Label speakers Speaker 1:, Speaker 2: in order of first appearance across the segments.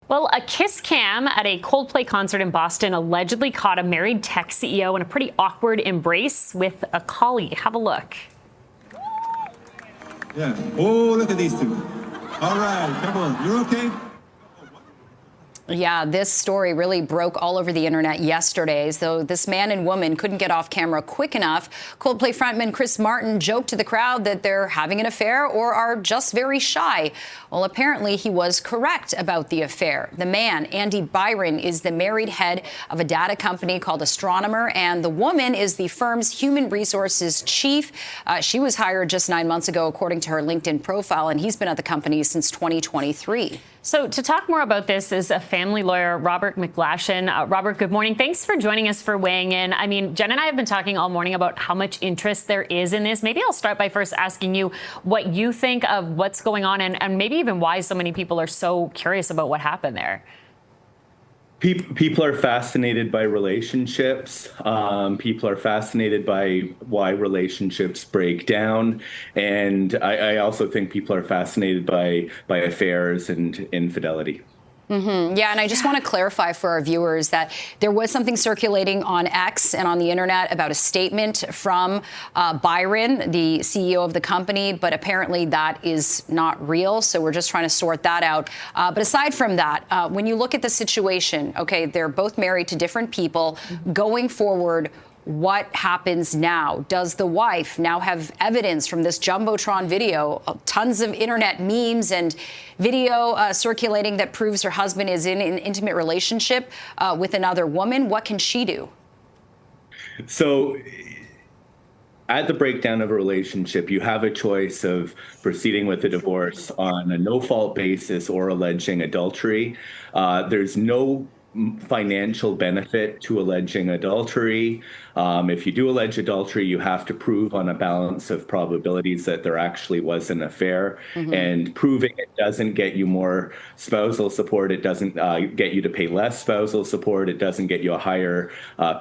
Speaker 1: Well, a kiss cam at a Coldplay concert in Boston allegedly caught a married tech CEO in a pretty awkward embrace with a colleague. Have a look.
Speaker 2: Yeah. Oh, look at these two. All right, come on. You're okay?
Speaker 3: Yeah, this story really broke all over the internet yesterday. So this man and woman couldn't get off camera quick enough. Coldplay frontman Chris Martin joked to the crowd that they're having an affair or are just very shy. Well, apparently he was correct about the affair. The man, Andy Byron, is the married head of a data company called Astronomer, and the woman is the firm's human resources chief. She was hired just 9 months ago, according to her LinkedIn profile, and he's been at the company since 2023.
Speaker 1: So to talk more about this is a family lawyer, Robert McGlashan. Robert, good morning. Thanks for joining us, for weighing in. I mean, Jen and I have been talking all morning about how much interest there is in this. Maybe I'll start by first asking you what you think of what's going on and maybe even why so many people are so curious about what happened there.
Speaker 4: People are fascinated by relationships. People are fascinated by why relationships break down. And I also think people are fascinated by affairs and infidelity.
Speaker 3: Yeah, and I just want to clarify for our viewers that there was something circulating on X and on the internet about a statement from Byron, the CEO of the company, but apparently that is not real. So we're just trying to sort that out. But aside from that, when you look at the situation, okay, they're both married to different people. Going forward, what happens now? Does the wife now have evidence from this Jumbotron video, tons of internet memes and video circulating that proves her husband is in an intimate relationship with another woman? What can she do?
Speaker 4: So at the breakdown of a relationship, you have a choice of proceeding with a divorce on a no-fault basis or alleging adultery. There's no financial benefit to alleging adultery. If you do allege adultery, you have to prove on a balance of probabilities that there actually was an affair. And proving it doesn't get you more spousal support. It doesn't get you to pay less spousal support. It doesn't get you a higher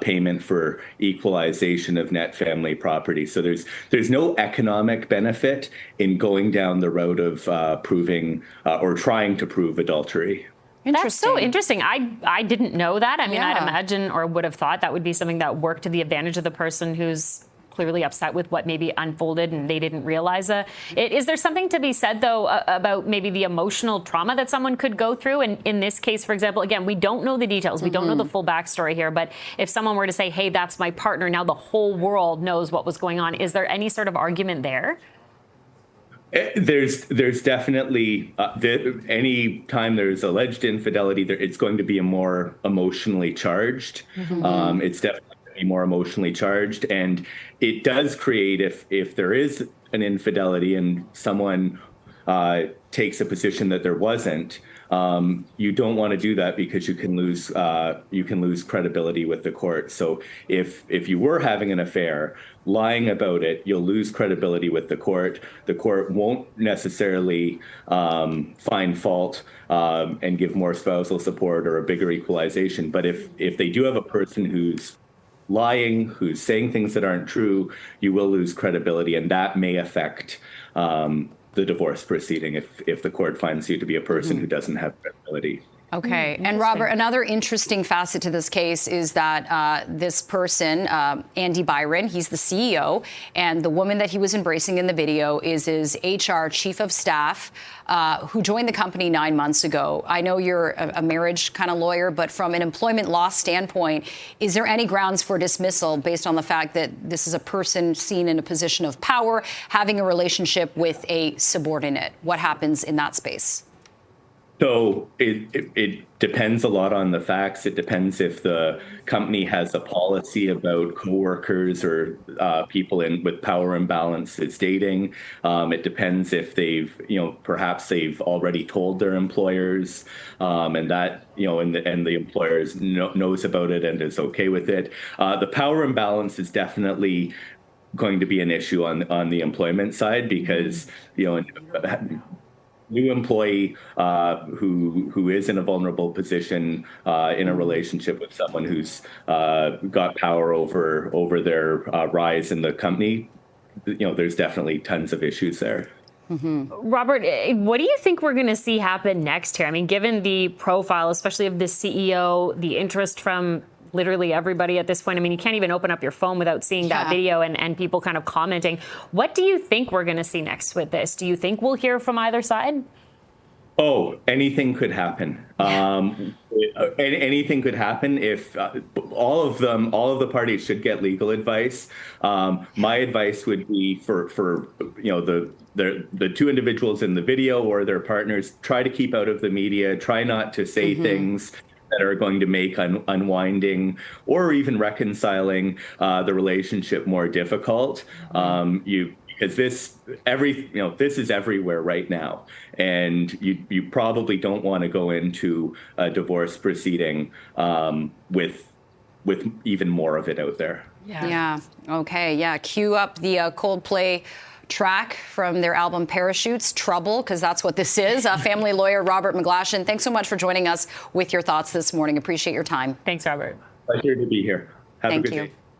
Speaker 4: payment for equalization of net family property. So there's no economic benefit in going down the road of proving or trying to prove adultery.
Speaker 1: That's so interesting. I didn't know that. I mean, I'd imagine or would have thought that would be something that worked to the advantage of the person who's clearly upset with what maybe unfolded and they didn't realize. Is there something to be said, though, about maybe the emotional trauma that someone could go through? And in this case, for example, again, we don't know the details. We don't know the full backstory here. But if someone were to say, hey, that's my partner, now the whole world knows what was going on. Is there any sort of argument there?
Speaker 4: There's definitely any time there's alleged infidelity, it's going to be a more emotionally charged. It's definitely going to be more emotionally charged, and it does create if there is an infidelity and someone takes a position that there wasn't. You don't want to do that because you can lose credibility with the court. So if you were having an affair, lying about it, you'll lose credibility with the court. The court won't necessarily find fault and give more spousal support or a bigger equalization. But if they do have a person who's lying, who's saying things that aren't true, you will lose credibility, and that may affect the divorce proceeding if the court finds you to be a person who doesn't have credibility.
Speaker 3: Okay. And Robert, another interesting facet to this case is that this person, Andy Byron, he's the CEO, and the woman that he was embracing in the video is his HR chief of staff, who joined the company 9 months ago. I know you're a marriage kind of lawyer, but from an employment law standpoint, is there any grounds for dismissal based on the fact that this is a person seen in a position of power, having a relationship with a subordinate? What happens in that space?
Speaker 4: So it depends a lot on the facts. It depends if the company has a policy about coworkers or people with power imbalances dating. It depends if perhaps they've already told their employers, and that and the employers knows about it and is okay with it. The power imbalance is definitely going to be an issue on the employment side because new employee who is in a vulnerable position in a relationship with someone who's got power over their rise in the company, there's definitely tons of issues there.
Speaker 1: Robert, what do you think we're going to see happen next here? I mean, given the profile, especially of the CEO, the interest from literally everybody at this point. I mean, you can't even open up your phone without seeing that video and people kind of commenting. What do you think we're going to see next with this? Do you think we'll hear from either side?
Speaker 4: Oh, anything could happen. Anything could happen if all of the parties should get legal advice. My advice would be for the two individuals in the video or their partners, try to keep out of the media, try not to say things that are going to make unwinding or even reconciling the relationship more difficult. Because this is everywhere right now, and you probably don't want to go into a divorce proceeding with even more of it out there.
Speaker 3: Yeah. Okay. Yeah. Cue up the Coldplay track from their album Parachutes, Trouble, because that's what this is. Family lawyer Robert McGlashan, thanks so much for joining us with your thoughts this morning. Appreciate your time.
Speaker 1: Thanks, Robert.
Speaker 4: Pleasure to be here. Have a good day.